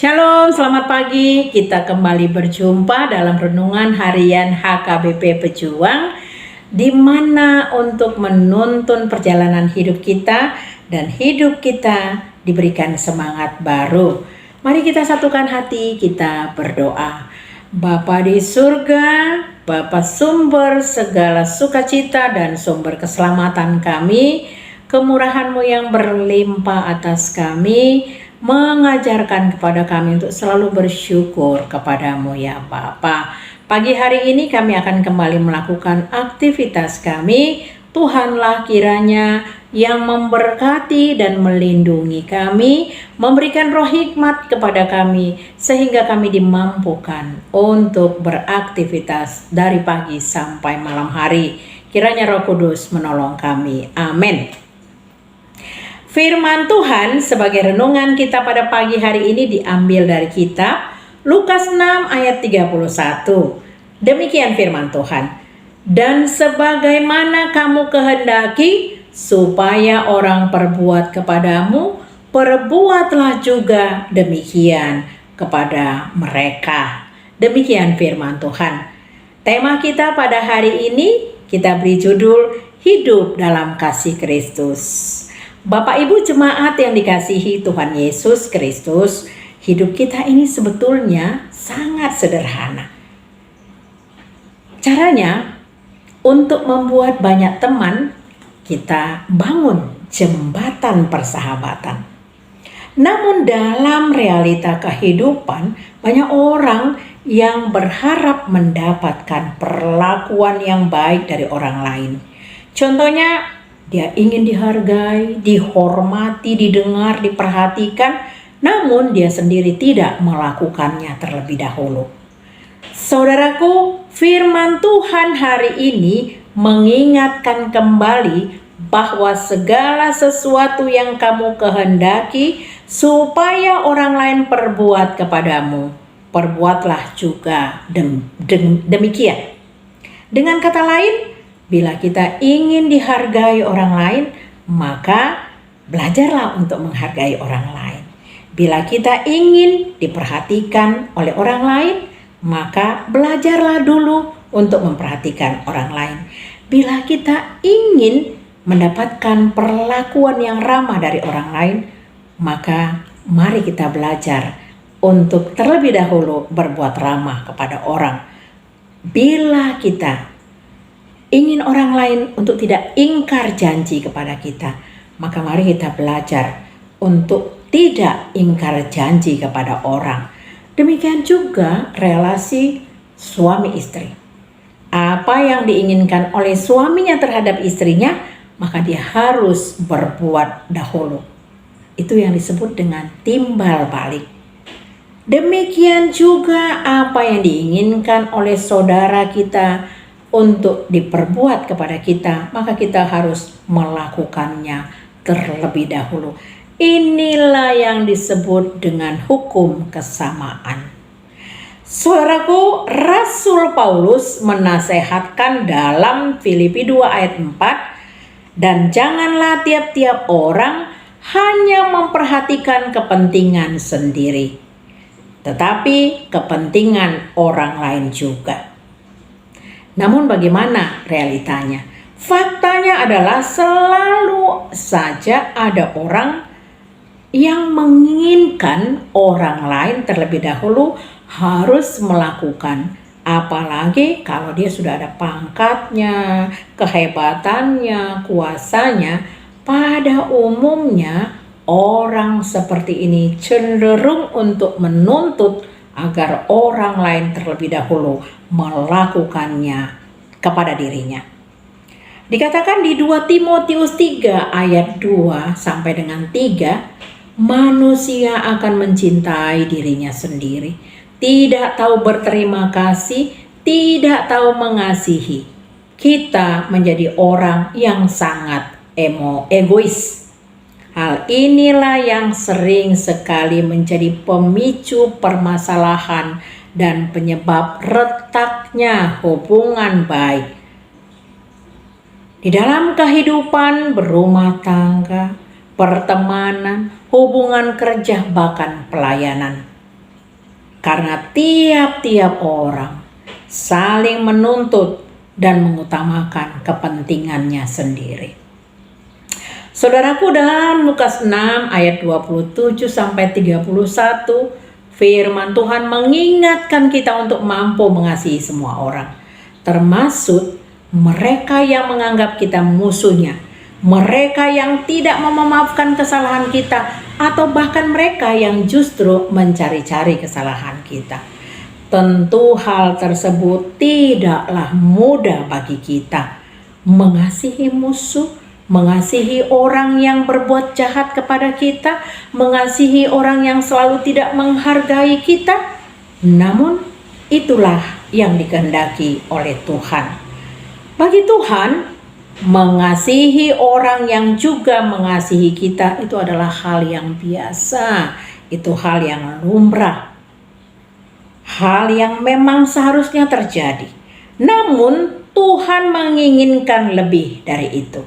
Shalom, selamat pagi. Kita kembali berjumpa dalam renungan harian HKBP Pejuang, di mana untuk menuntun perjalanan hidup kita dan hidup kita diberikan semangat baru. Mari kita satukan hati, kita berdoa. Bapa di surga, Bapa sumber segala sukacita dan sumber keselamatan kami, kemurahan-Mu yang berlimpah atas kami, mengajarkan kepada kami untuk selalu bersyukur kepadamu ya Bapa. Pagi hari ini kami akan kembali melakukan aktivitas kami. Tuhanlah kiranya yang memberkati dan melindungi kami, memberikan roh hikmat kepada kami, sehingga kami dimampukan untuk beraktivitas dari pagi sampai malam hari. Kiranya Roh Kudus menolong kami. Amin. Firman Tuhan sebagai renungan kita pada pagi hari ini diambil dari kitab Lukas 6 ayat 31. Demikian firman Tuhan. Dan sebagaimana kamu kehendaki supaya orang perbuat kepadamu, perbuatlah juga demikian kepada mereka. Demikian firman Tuhan. Tema kita pada hari ini kita beri judul Hidup dalam Kasih Kristus. Bapak Ibu jemaat yang dikasihi Tuhan Yesus Kristus, hidup kita ini sebetulnya sangat sederhana. Caranya, untuk membuat banyak teman, kita bangun jembatan persahabatan. Namun dalam realita kehidupan, banyak orang yang berharap mendapatkan perlakuan yang baik dari orang lain. Contohnya, dia ingin dihargai, dihormati, didengar, diperhatikan, namun dia sendiri tidak melakukannya terlebih dahulu. Saudaraku, firman Tuhan hari ini mengingatkan kembali bahwa segala sesuatu yang kamu kehendaki supaya orang lain perbuat kepadamu, perbuatlah juga demikian. Dengan kata lain, bila kita ingin dihargai orang lain, maka belajarlah untuk menghargai orang lain. Bila kita ingin diperhatikan oleh orang lain, maka belajarlah dulu untuk memperhatikan orang lain. Bila kita ingin mendapatkan perlakuan yang ramah dari orang lain, maka mari kita belajar untuk terlebih dahulu berbuat ramah kepada orang. Bila kita ingin orang lain untuk tidak ingkar janji kepada kita, maka mari kita belajar untuk tidak ingkar janji kepada orang. Demikian juga relasi suami istri. apa yang diinginkan oleh suaminya terhadap istrinya, maka dia harus berbuat dahulu. Itu yang disebut dengan timbal balik. Demikian juga apa yang diinginkan oleh saudara kita untuk diperbuat kepada kita, maka kita harus melakukannya terlebih dahulu. Inilah yang disebut dengan hukum kesamaan. Saudaraku, Rasul Paulus menasehatkan dalam Filipi 2 ayat 4, dan janganlah tiap-tiap orang hanya memperhatikan kepentingan sendiri, tetapi kepentingan orang lain juga. Namun bagaimana realitanya? Faktanya adalah selalu saja ada orang yang menginginkan orang lain terlebih dahulu harus melakukan, apalagi kalau dia sudah ada pangkatnya, kehebatannya, kuasanya. Pada umumnya orang seperti ini cenderung untuk menuntut agar orang lain terlebih dahulu melakukannya kepada dirinya. Dikatakan di 2 Timotius 3 ayat 2 sampai dengan 3, manusia akan mencintai dirinya sendiri, tidak tahu berterima kasih, tidak tahu mengasihi. Kita menjadi orang yang sangat egois. Hal inilah yang sering sekali menjadi pemicu permasalahan dan penyebab retaknya hubungan baik di dalam kehidupan berumah tangga, pertemanan, hubungan kerja, bahkan pelayanan. Karena tiap-tiap orang saling menuntut dan mengutamakan kepentingannya sendiri. Saudaraku, dalam Lukas 6 ayat 27 sampai 31, firman Tuhan mengingatkan kita untuk mampu mengasihi semua orang, termasuk mereka yang menganggap kita musuhnya, mereka yang tidak mau memaafkan kesalahan kita, atau bahkan mereka yang justru mencari-cari kesalahan kita. Tentu hal tersebut tidaklah mudah bagi kita. Mengasihi musuh, mengasihi orang yang berbuat jahat kepada kita, mengasihi orang yang selalu tidak menghargai kita. Namun itulah yang dikehendaki oleh Tuhan. Bagi Tuhan, mengasihi orang yang juga mengasihi kita itu adalah hal yang biasa, itu hal yang lumrah, hal yang memang seharusnya terjadi. Namun Tuhan menginginkan lebih dari itu.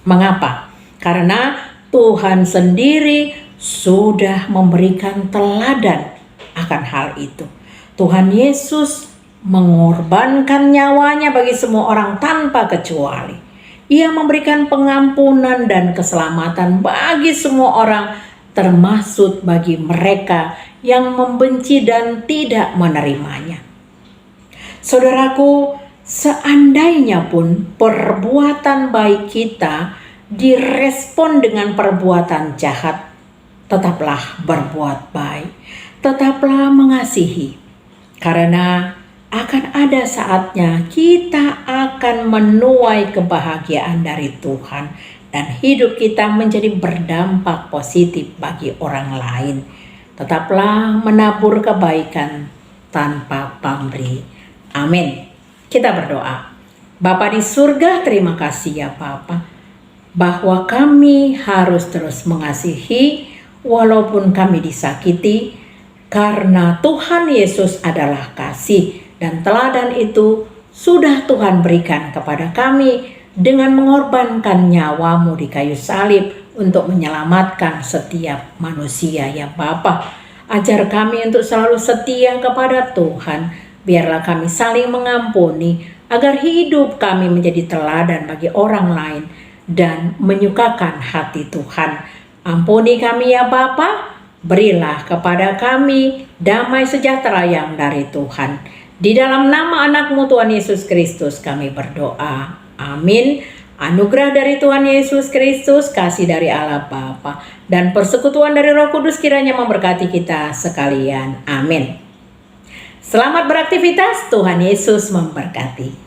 Mengapa? Karena Tuhan sendiri sudah memberikan teladan akan hal itu. Tuhan Yesus mengorbankan nyawanya bagi semua orang tanpa kecuali. Ia memberikan pengampunan dan keselamatan bagi semua orang, termasuk bagi mereka yang membenci dan tidak menerimanya. Saudaraku, seandainya pun perbuatan baik kita direspon dengan perbuatan jahat, tetaplah berbuat baik, tetaplah mengasihi. Karena akan ada saatnya kita akan menuai kebahagiaan dari Tuhan dan hidup kita menjadi berdampak positif bagi orang lain. Tetaplah menabur kebaikan tanpa pamrih. Amin. Kita berdoa. Bapa di surga, terima kasih ya Bapa, bahwa kami harus terus mengasihi walaupun kami disakiti, karena Tuhan Yesus adalah kasih, dan teladan itu sudah Tuhan berikan kepada kami dengan mengorbankan nyawamu di kayu salib untuk menyelamatkan setiap manusia ya Bapa. Ajar kami untuk selalu setia kepada Tuhan. Biarlah kami saling mengampuni agar hidup kami menjadi teladan bagi orang lain dan menyukakan hati Tuhan. Ampuni kami ya Bapa. Berilah kepada kami damai sejahtera yang dari Tuhan. Di dalam nama anak-Mu Tuhan Yesus Kristus kami berdoa. Amin. Anugerah dari Tuhan Yesus Kristus, kasih dari Allah Bapa, dan persekutuan dari Roh Kudus kiranya memberkati kita sekalian. Amin. Selamat beraktivitas, Tuhan Yesus memberkati.